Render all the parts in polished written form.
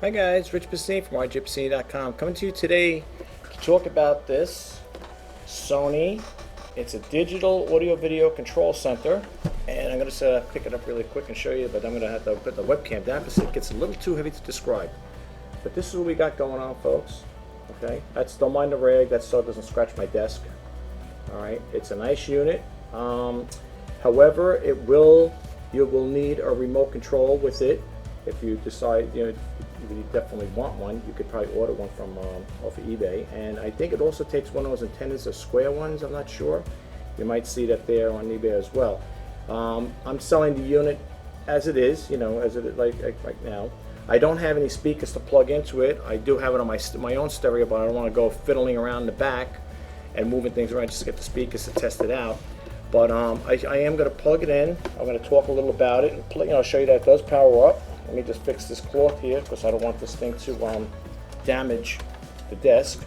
Hi guys, Rich Pasini from RJPasini.com coming to you today to talk about this Sony. It's a digital audio video control center, and I'm going to pick it up really quick and show you, but I'm going to have to put the webcam down because it gets a little too heavy to describe. But this is what we got going on, folks. Okay, don't mind the rag, that still doesn't scratch my desk. Alright, it's a nice unit. However, you will need a remote control with it. If you decide, you definitely want one, you could probably order one from off of eBay. And I think it also takes one of those antennas, the square ones. I'm not sure. You might see that there on eBay as well. I'm selling the unit as it is, as it is like right now. I don't have any speakers to plug into it. I do have it on my own stereo, but I don't want to go fiddling around in the back and moving things around just to get the speakers to test it out. But I am going to plug it in. I'm going to talk a little about it and show you that it does power up. Let me just fix this cloth here because I don't want this thing to damage the desk.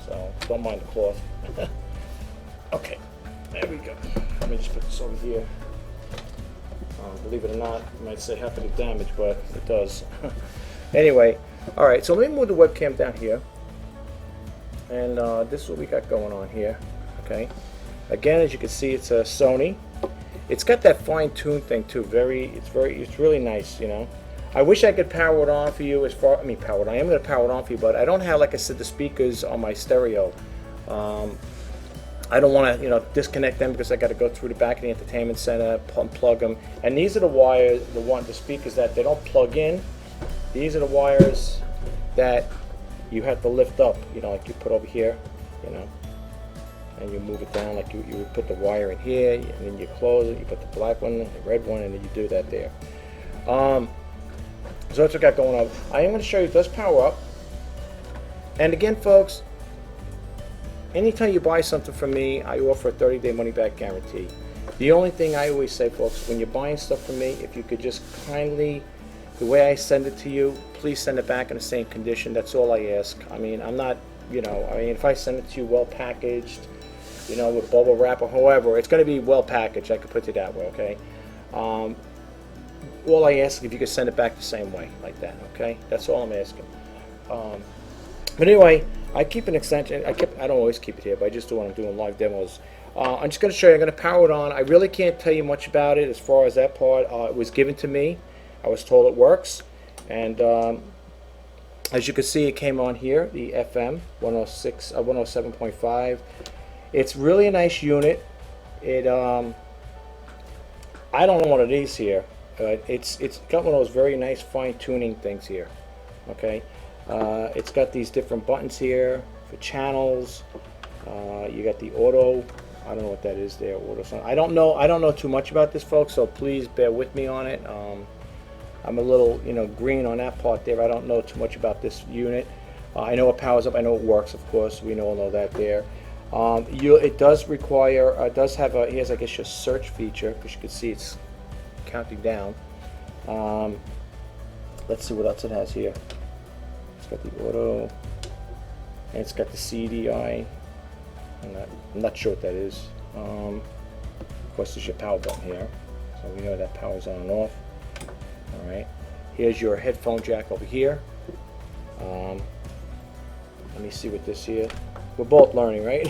So don't mind the cloth. Okay, there we go. Let me just put this over here. Believe it or not, you might say how could it damage, but it does. Anyway, all right. So let me move the webcam down here, and this is what we got going on here. Okay. Again, as you can see, it's a Sony. It's got that fine-tuned thing too. It's really nice. I wish I could power it on for you. I am going to power it on for you, but I don't have, like I said, the speakers on my stereo. I don't want to, disconnect them because I got to go through the back of the entertainment center, plug them. And these are the wires, the speakers that they don't plug in. These are the wires that you have to lift up. Like you put over here, and you move it down. Like you would put the wire in here, and then you close it. You put the black one, the red one, and then you do that there. So that's what I got going on. I am going to show you it does power up. And again, folks, anytime you buy something from me, I offer a 30-day money-back guarantee. The only thing I always say, folks, when you're buying stuff from me, if you could just kindly, the way I send it to you, please send it back in the same condition. That's all I ask. I'm not, if I send it to you well packaged, with bubble wrap or however, it's going to be well packaged. I could put it that way, okay? All I ask is if you could send it back the same way, like that, okay? That's all I'm asking. But anyway, I keep an extension. I don't always keep it here, but I just do when I'm doing live demos. I'm just going to show you. I'm going to power it on. I really can't tell you much about it as far as that part. It was given to me. I was told it works. And as you can see, it came on here, the FM 107.5. It's really a nice unit. I don't know what it is here. It's got one of those very nice fine-tuning things here. Okay, it's got these different buttons here for channels. You got the auto. I don't know what that is there. Auto sound. I don't know too much about this, folks. So please bear with me on it. I'm a little, green on that part there. I don't know too much about this unit. I know it powers up. I know it works. Of course, we all know that there. It does require. It does have a. Here's, I guess, your search feature, because you can see it's counting down. Let's see what else it has here. It's got the auto, and it's got the CDI. I'm not sure what that is. Of course, there's your power button here, so we know that power's on and off. All right. Here's your headphone jack over here. Let me see what this here. We're both learning, right?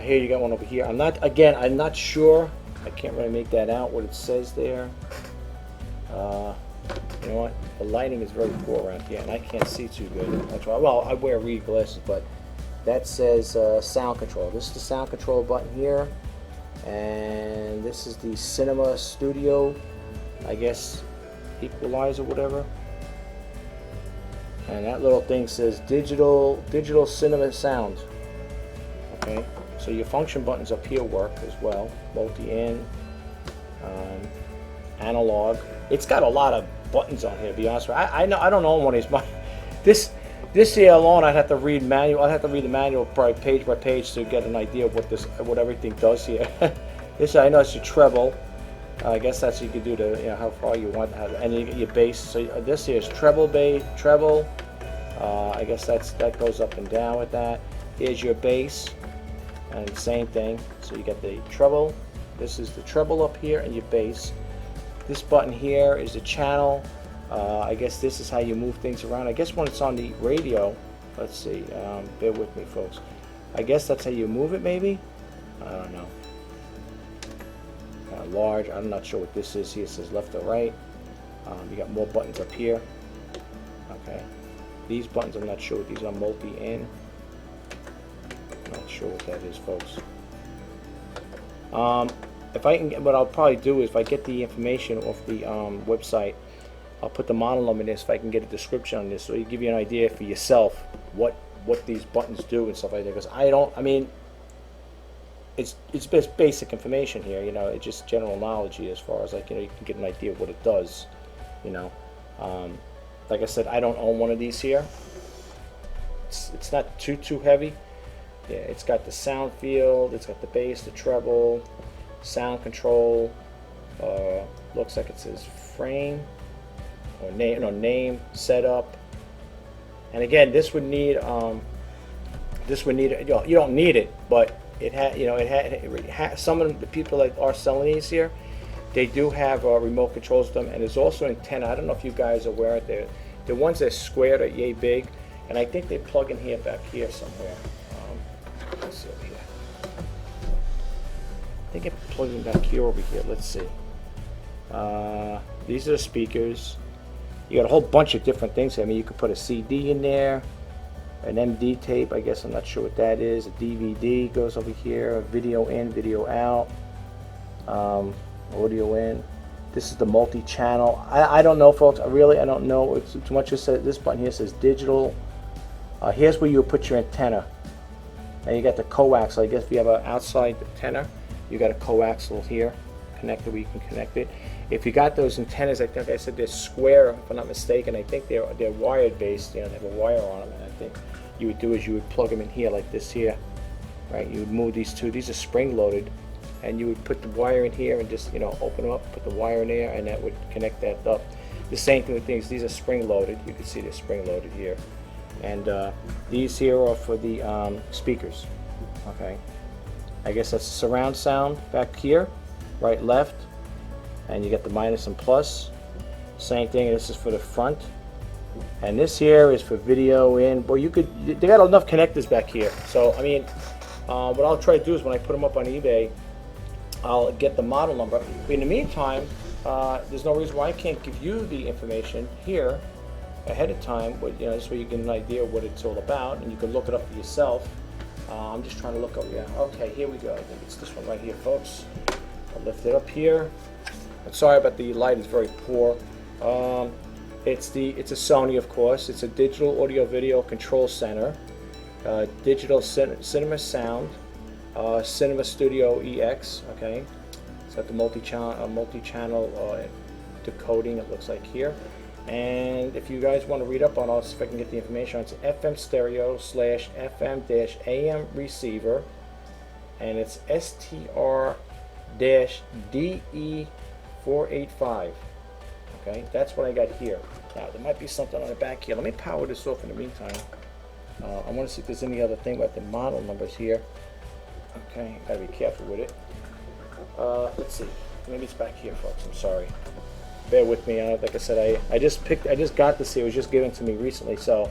Here you got one over here. I'm not sure. I can't really make that out what it says there. You know what? The lighting is very poor around here, and I can't see too good. That's why. Well, I wear read glasses, but that says sound control. This is the sound control button here, and this is the Cinema Studio, I guess, equalizer, whatever. And that little thing says digital cinema sound. Okay, so your function buttons up here work as well. Multi-in, analog. It's got a lot of buttons on here, to be honest with you. I don't know one of these buttons. This here alone, I'd have to read manual. I'd have to read the manual probably page by page to get an idea of what everything does here. This, I know, it's your treble. I guess that's what you can do to, how far you want, and your bass. So this here is treble, bass, treble. I guess that goes up and down with that. Here's your bass, and same thing. So you got the treble. This is the treble up here, and your bass. This button here is the channel. I guess this is how you move things around. I guess when it's on the radio, let's see, bear with me folks. I guess that's how you move it maybe? I don't know. Large, I'm not sure what this is here. It says left or right. You got more buttons up here. Okay. These buttons, I'm not sure what these are. Multi-in. Not sure what that is, folks. If I can, what I'll probably do is if I get the information off the website, I'll put the model number in this if I can get a description on this, so you give you an idea for yourself what these buttons do and stuff like that. Because I mean, it's just basic information here, you know. It's just general knowledge here as far as like, you know, you can get an idea of what it does, you know. Like I said, I don't own one of these here. It's not too heavy. Yeah, it's got the sound field, it's got the bass, the treble, sound control. Looks like it says frame or name, no, name, setup. And again, this would need you don't need it, but it had, you know, it had some of the people that are selling these here, they do have remote controls with them, and there's also antenna. I don't know if you guys are aware of it. The ones that are squared are yay big, and I think they plug in here back here somewhere. Let's see over here. I think it plugs in back here over here. Let's see. These are the speakers. You got a whole bunch of different things. I mean, you could put a CD in there, an MD tape. I guess I'm not sure what that is. A DVD goes over here. A video in, video out. Audio in. This is the multi-channel. I don't know, folks. I don't know. It's too much. This button here says digital. Here's where you put your antenna. And you got the coaxial. I guess if you have an outside antenna, you got a coaxial here connector where you can connect it. If you got those antennas, I think I said they're square, if I'm not mistaken. I think they're wired based. You know, they have a wire on them. And I think you would do is you would plug them in here like this here, right? You would move these two. These are spring loaded, and you would put the wire in here and just, you know, open them up, put the wire in there, and that would connect that up. The same thing with these. These are spring loaded. You can see they're spring loaded here. And these here are for the speakers. Okay, I guess that's surround sound back here, right, left, and you get the minus and plus. Same thing. This is for the front, and this here is for video in. Well, you could. They got enough connectors back here. So I mean, what I'll try to do is when I put them up on eBay, I'll get the model number. But in the meantime, there's no reason why I can't give you the information here ahead of time, but, you know, this way you get an idea of what it's all about, and you can look it up for yourself. I'm just trying to look up. Yeah, okay, here we go. I think it's this one right here, folks. I'll lift it up here. I'm sorry about the light; it's very poor. It's a Sony, of course. It's a digital audio video control center, digital cinema sound, Cinema Studio EX. Okay, it's got the multi-channel decoding. It looks like here. And if you guys want to read up on us, if I can get the information, it's FM stereo / FM-AM receiver, and it's STR-DE485. Okay, that's what I got here. Now there might be something on the back here. Let me power this off in the meantime. I want to see if there's any other thing about the model numbers here. Okay, gotta be careful with it. Let's see. Maybe it's back here, folks. I'm sorry. Bear with me. Like I said, I just got this here. It was just given to me recently, so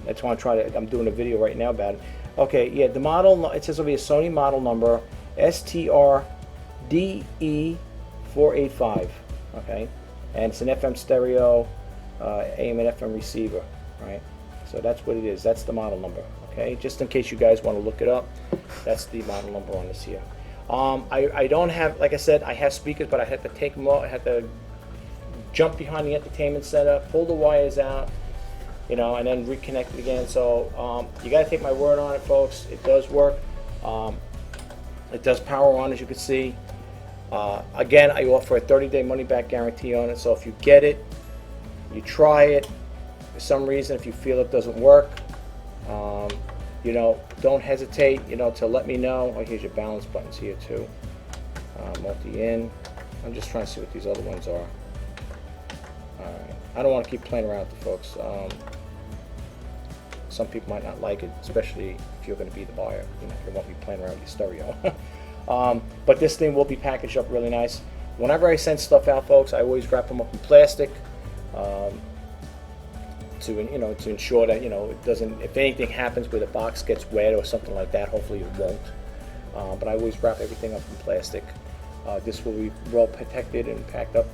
that's why I'm doing a video right now about it. Okay, yeah, the model, it says over here, Sony model number STR-DE485. Okay, and it's an FM stereo, AM and FM receiver, right? So that's what it is. That's the model number. Okay, just in case you guys want to look it up, that's the model number on this here. I don't have, like I said, I have speakers, but I have to take them out. I have to jump behind the entertainment center, pull the wires out, you know, and then reconnect it again. So you got to take my word on it, folks. It does work. It does power on, as you can see. Again, I offer a 30-day money-back guarantee on it. So if you get it, you try it. For some reason, if you feel it doesn't work, you know, don't hesitate, you know, to let me know. Oh, here's your balance buttons here too. Multi-in. I'm just trying to see what these other ones are. Alright. I don't want to keep playing around with the folks. Some people might not like it, especially if you're going to be the buyer. You know, you won't be playing around with your stereo. But this thing will be packaged up really nice. Whenever I send stuff out, folks, I always wrap them up in plastic. to ensure that it doesn't, if anything happens where the box gets wet or something like that, hopefully it won't. But I always wrap everything up in plastic. This will be well protected and packed up.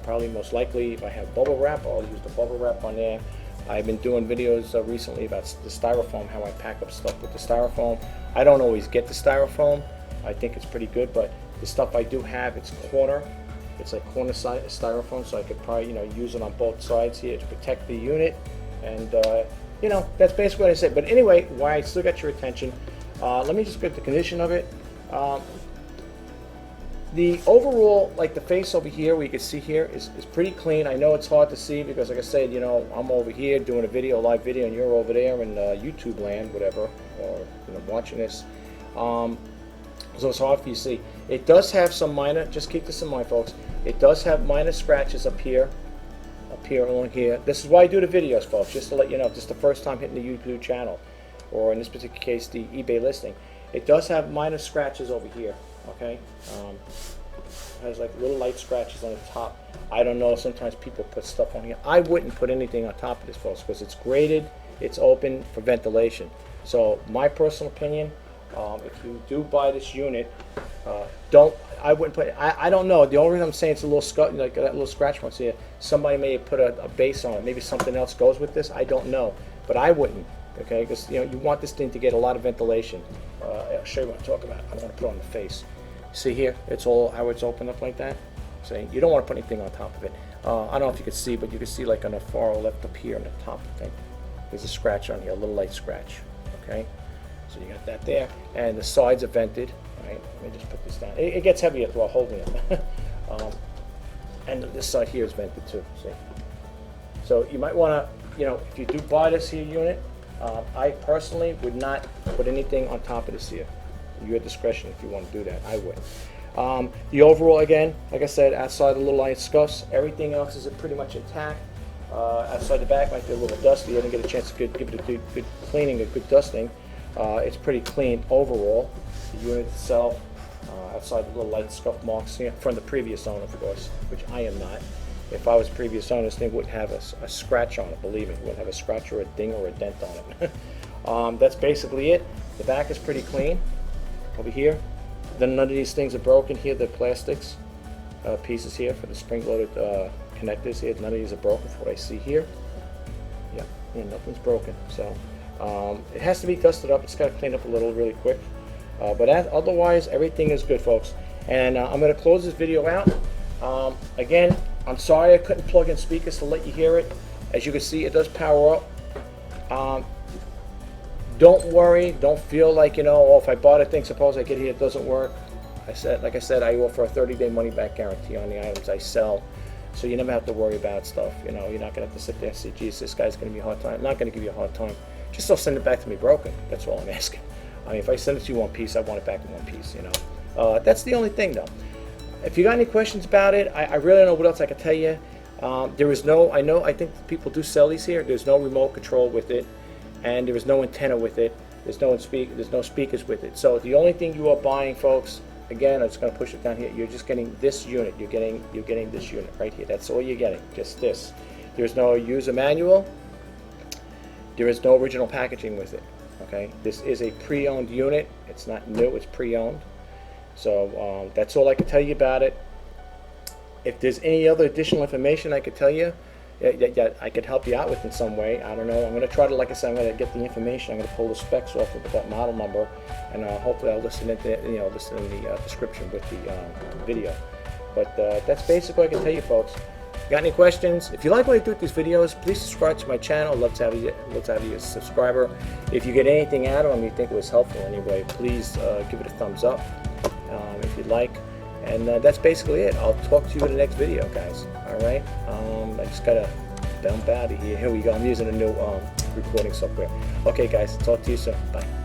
Probably most likely, if I have bubble wrap, I'll use the bubble wrap on there. I've been doing videos recently about the styrofoam, how I pack up stuff with the styrofoam. I don't always get the styrofoam. I think it's pretty good, but the stuff I do have, it's corner. It's like corner side styrofoam, so I could probably use it on both sides here to protect the unit. And that's basically what I said. But anyway, why I still got your attention? Let me just get the condition of it. The overall, like the face over here, where you can see here, is pretty clean. I know it's hard to see because, like I said, I'm over here doing a live video, and you're over there in YouTube land, whatever, or watching this. So it's hard for you to see. It does have some minor, just keep this in mind, folks. It does have minor scratches up here, along here. This is why I do the videos, folks, just to let you know. This is the first time hitting the YouTube channel, or in this particular case, the eBay listing. It does have minor scratches over here. Okay, has like little light scratches on the top. I don't know, sometimes people put stuff on here. I wouldn't put anything on top of this, folks, because it's graded, it's open for ventilation. So my personal opinion, if you do buy this unit, I wouldn't put, I don't know, the only reason I'm saying it's a little like that little scratch marks here, somebody may have put a base on it, maybe something else goes with this, I don't know, but I wouldn't. Okay, because you want this thing to get a lot of ventilation. I'll show you what I'm talking about. I don't want to put it on the face. See here, it's all how it's opened up like that. See, you don't want to put anything on top of it. I don't know if you can see, but you can see like on the far left up here on the top thing, there's a scratch on here, a little light scratch. Okay, so you got that there, and the sides are vented. Right, let me just put this down. It gets heavier while holding it. And this side here is vented too. See, so you might want to, if you do buy this here unit. I personally would not put anything on top of this here. Your discretion if you want to do that. I would. The overall, again, like I said, outside the little light scuffs, everything else is pretty much intact. Outside the back might be a little dusty. You didn't get a chance to give it a good cleaning, a good dusting. It's pretty clean overall. The unit itself, outside the little light scuff marks here from the previous owner, of course, which I am not. If I was previous owner, this thing wouldn't have a scratch on it, believe me. It wouldn't have a scratch or a ding or a dent on it. That's basically it. The back is pretty clean over here. Then none of these things are broken here. The plastics pieces here for the spring-loaded connectors here. None of these are broken from what I see here. Yeah, nothing's broken. So it has to be dusted up. It's got to clean up a little really quick. But otherwise, everything is good, folks. And I'm going to close this video out. Again, I'm sorry I couldn't plug in speakers to let you hear it. As you can see, it does power up. Don't worry. Don't feel like, oh, if I bought a thing, suppose I get here, it doesn't work. Like I said, I offer a 30-day money-back guarantee on the items I sell. So you never have to worry about stuff. You're not going to have to sit there and say, geez, this guy's going to give me a hard time. I'm not going to give you a hard time. Just don't send it back to me broken. That's all I'm asking. I mean, if I send it to you one piece, I want it back in one piece, That's the only thing, though. If you got any questions about it, I really don't know what else I can tell you. There is no, I think people do sell these here. There's no remote control with it, and there is no antenna with it. There's no speakers with it. So the only thing you are buying, folks, again, I'm just going to push it down here. You're just getting this unit. You're getting this unit right here. That's all you're getting. Just this. There's no user manual. There is no original packaging with it. Okay. This is a pre-owned unit. It's not new. It's pre-owned. So that's all I can tell you about it. If there's any other additional information I could tell you that I could help you out with in some way, I don't know. I'm going to try to, like I said, I'm going to get the information. I'm going to pull the specs off of that model number, and hopefully I'll listen in the description with the video. But that's basically what I can tell you, folks. Got any questions? If you like what I do with these videos, please subscribe to my channel. I'd love to have you as a subscriber. If you get anything out of them you think it was helpful anyway, please give it a thumbs up if you'd like. And that's basically it. I'll talk to you in the next video, guys. All right? I just got to dump out of here. Here we go. I'm using a new recording software. Okay, guys. Talk to you soon. Bye.